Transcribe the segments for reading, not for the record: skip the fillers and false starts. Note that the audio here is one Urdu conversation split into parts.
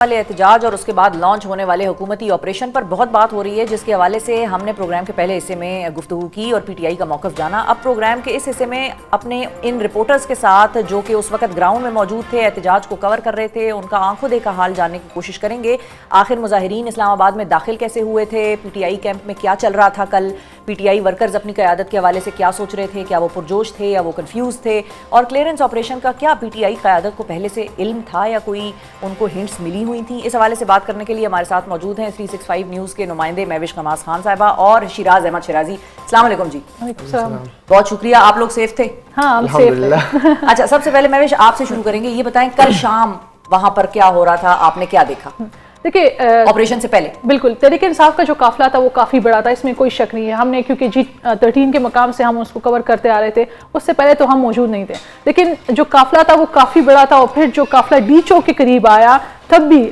والے احتجاج اور اس کے بعد لانچ ہونے والے حکومتی آپریشن پر بہت بات ہو رہی ہے، جس کے حوالے سے ہم نے پروگرام کے پہلے حصے میں گفتگو کی اور پی ٹی آئی کا موقف جانا۔ اب پروگرام کے اس حصے میں اپنے ان رپورٹرز کے ساتھ جو کہ اس وقت گراؤنڈ میں موجود تھے، احتجاج کو کور کر رہے تھے، ان کا آنکھوں دیکھا حال جاننے کی کوشش کریں گے۔ آخر مظاہرین اسلام آباد میں داخل کیسے ہوئے تھے، پی ٹی آئی کیمپ میں کیا چل رہا تھا، کل پی ٹی آئی ورکرز اپنی قیادت کے حوالے سے کیا سوچ رہے تھے، کیا وہ پرجوش تھے یا وہ کنفیوز تھے، اور کلیئرنس آپریشن کا کیا پی ٹی آئی قیادت کو پہلے سے علم تھا یا کوئی ان کو ہنٹس ملی ہوئی تھیں۔ اس حوالے سے بات کرنے کے لیے ہمارے ساتھ موجود ہیں 365 نیوز کے نمائندے مہوش قماز خان صاحبہ اور شیراز احمد شیرازی۔ السلام علیکم جی۔ بہت شکریہ، آپ لوگ سیف تھے؟ ہاں الحمدللہ۔ اچھا، سب سے پہلے مہوش آپ سے شروع کریں گے، یہ بتائیں کل شام وہاں پر کیا ہو رہا تھا، آپ نے کیا دیکھا دیکھیے آپریشن سے پہلے؟ بالکل، تحریک انصاف کا جو قافلہ تھا وہ کافی بڑا تھا، اس میں کوئی شک نہیں ہے۔ ہم نے کیونکہ G13 کے مقام سے ہم اس کو کور کرتے آ رہے تھے، اس سے پہلے تو ہم موجود نہیں تھے، لیکن جو قافلہ تھا وہ کافی بڑا تھا، اور پھر جو قافلہ ڈی چوک کے قریب آیا تب بھی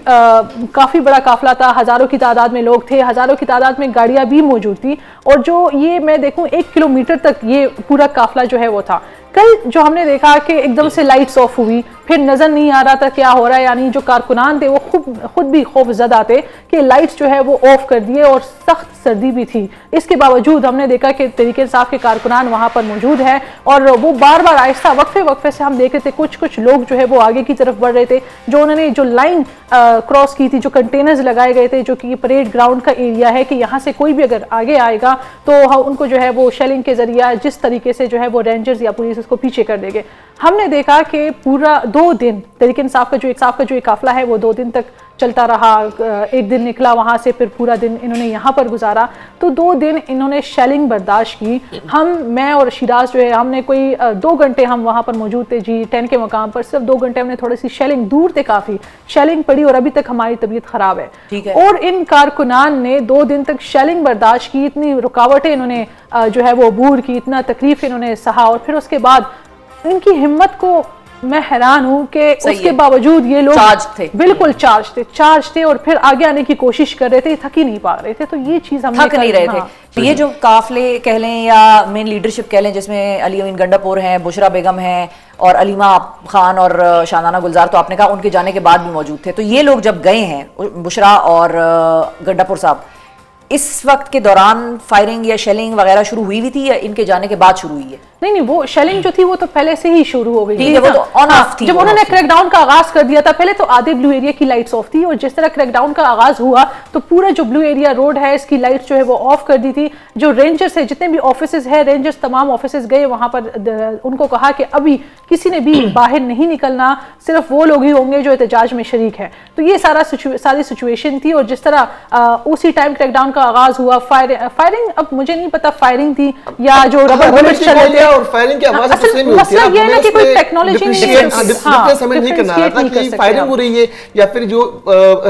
کافی بڑا قافلہ تھا، ہزاروں کی تعداد میں لوگ تھے، ہزاروں کی تعداد میں گاڑیاں بھی موجود تھی، اور جو یہ میں دیکھوں 1 کلومیٹر تک یہ پورا قافلہ جو ہے وہ تھا۔ کل جو ہم نے دیکھا کہ ایک دم سے لائٹس آف ہوئی، پھر نظر نہیں آ رہا تھا کیا ہو رہا ہے، یعنی جو کارکنان تھے وہ خود بھی خوف زدہ تھے کہ لائٹس جو ہے وہ آف کر دیے، اور سخت سردی بھی تھی۔ اس کے باوجود ہم نے دیکھا کہ تحریک انصاف کے کارکنان وہاں پر موجود ہیں، اور وہ بار بار آہستہ وقفے سے ہم دیکھ رہے تھے کچھ لوگ جو ہے وہ آگے کی طرف بڑھ رہے تھے، جو انہوں نے جو لائن کراس کی تھی، جو کنٹینرز لگائے گئے تھے، جو کہ یہ پریڈ گراؤنڈ کا ایریا ہے کہ یہاں سے کوئی بھی اگر آگے آئے گا تو ان کو جو ہے وہ شیلنگ کے ذریعہ جس طریقے سے جو ہے وہ رینجرز یا پولیس اس کو پیچھے کر دے گے۔ ہم نے دیکھا کہ پورا 2 دن تحریک انصاف کا جو ایک قافلہ ہے وہ 2 دن تک چلتا رہا، ایک دن نکلا وہاں سے، پھر پورا دن انہوں نے یہاں پر گزارا، تو 2 دن انہوں نے شیلنگ برداشت کی۔ میں اور شیراز جو ہے ہم نے کوئی 2 گھنٹے ہم وہاں پر موجود تھے G10 کے مقام پر، صرف 2 گھنٹے ہم نے تھوڑی سی شیلنگ، دور تھے کافی شیلنگ پڑی، اور ابھی تک ہماری طبیعت خراب ہے۔ اور ان کارکنان نے 2 دن تک شیلنگ برداشت کی، اتنی رکاوٹیں انہوں نے جو ہے وہ عبور کی، اتنا تکلیف انہوں نے سہا، اور پھر اس کے بعد ان کی ہمت کو میں حیران ہوں کہ اس کے باوجود یہ لوگ بالکل چارج تھے اور پھر آگے آنے کی کوشش کر رہے تھے، تھک ہی نہیں پا رہے تھے، تو یہ چیز ہم تھک نہیں رہے تھے۔ یہ جو قافلے کہہ لیں یا مین لیڈرشپ کہہ لیں، جس میں علی امین گنڈا پور ہیں، بشرا بیگم ہیں اور علیمہ خان اور شاندانہ گلزار، تو آپ نے کہا ان کے جانے کے بعد بھی موجود تھے، تو یہ لوگ جب گئے ہیں بشرا اور گنڈا پور صاحب، اس وقت کے دوران فائرنگ یا شیلنگ وغیرہ شروع ہوئی بھی تھی یا ان کے جانے کے بعد شروع ہوئی ہے؟ نہیں، وہ شیلنگ جو تھی وہ تو پہلے سے ہی شروع ہو گئی تھی، وہ تو آن آف تھی۔ جب انہوں نے کریک ڈاؤن کا آغاز کر دیا تھا، پہلے تو آدھے بلو ایریا کی لائٹس آف تھی، اور جس طرح کریک ڈاؤن کا آغاز ہوا تو پورا جو بلو ایریا روڈ ہے اس کی لائٹس جو ہے وہ آف کر دی تھی۔ جو رینجرز ہے، جتنے بھی آفیسز ہیں، رینجرز تمام آفیسز گئے وہاں پر، ان کو کہا کہ ابھی کسی نے بھی باہر نہیں نکلنا، صرف وہ لوگ ہی ہوں گے جو احتجاج میں شریک ہیں۔ تو یہ ساری سچویشن تھی، اور جس طرح اسی ٹائم کریک ڈاؤن کا آغاز ہوا، فائرنگ اب مجھے نہیں پتا فائرنگ تھی یا جو ربر بلٹس چل رہے تھے، اور فائرنگ کی آواز مسئلہ یہ ہے کہ کوئی ٹیکنالوجی نہیں کرنا رہا تھا کہ فائرنگ ہو رہی ہے یا پھر جو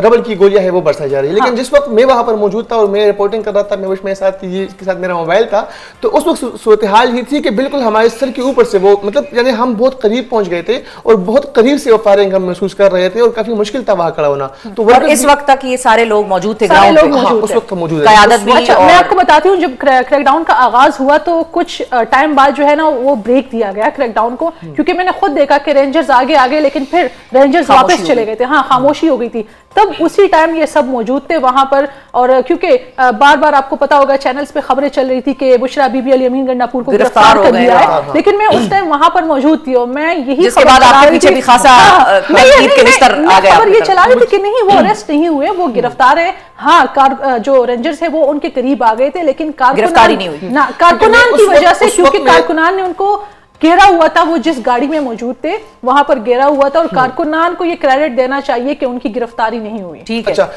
ربر کی گولیاں ہے وہ برسائی جا رہی ہے۔ لیکن جس وقت میں وہاں پر موجود تھا اور میں رپورٹنگ کر رہا تھا، میں میرے ساتھ اس کے ساتھ میرا موبائل تھا، تو اس وقت صورتحال یہ تھی کہ بالکل ہمارے سر کے اوپر سے وہ مطلب یعنی ہم بہت قریب پہنچ گئے تھے اور بہت قریب سے وہ فائرنگ ہم محسوس کر رہے تھے، اور کافی مشکل تھا وہاں کھڑا ہونا۔ تو اس وقت تک یہ سارے لوگ موجود تھے گراؤنڈ پہ؟ اس وقت موجود قیادت بھی۔ میں آپ کو بتاتی ہوں، جب کریک ڈاؤن کا آغاز ہوا تو کچھ ٹائم بعد جو ہے نا وہ بریک دیا گیا کریک ڈاؤن کو، کیونکہ میں نے خود دیکھا کہ رینجرز آگے لیکن پھر رینجرز واپس چلے گئے تھے، خاموشی ہو گئی تھی۔ تب اسی ٹائم یہ سب موجود تھے وہاں پر، اور کیونکہ بار بار آپ کو پتا ہوگا چینلز پہ خبریں چل رہی تھی کہ بشرا بی بی علی امین گنڈا پور کو گرفتار کر لیا ہے، لیکن میں اس ٹائم وہاں پر موجود تھی، اور میں یہی خبر یہ چلا رہی تھی کہ نہیں وہ اریسٹ نہیں ہوئے، وہ گرفتار ہے۔ ہاں، جو رینجرز ہیں وہ ان کے قریب آ گئے تھے، لیکن گرفتاری نہیں ہوئی کارکنان کی وجہ سے، کیونکہ کارکنان نے ان کو گھیرا ہوا تھا، وہ جس گاڑی میں موجود تھے وہاں پر گھیرا ہوا تھا، اور کارکنان کو یہ کریڈٹ دینا چاہیے کہ ان کی گرفتاری نہیں ہوئی۔ ٹھیک ہے۔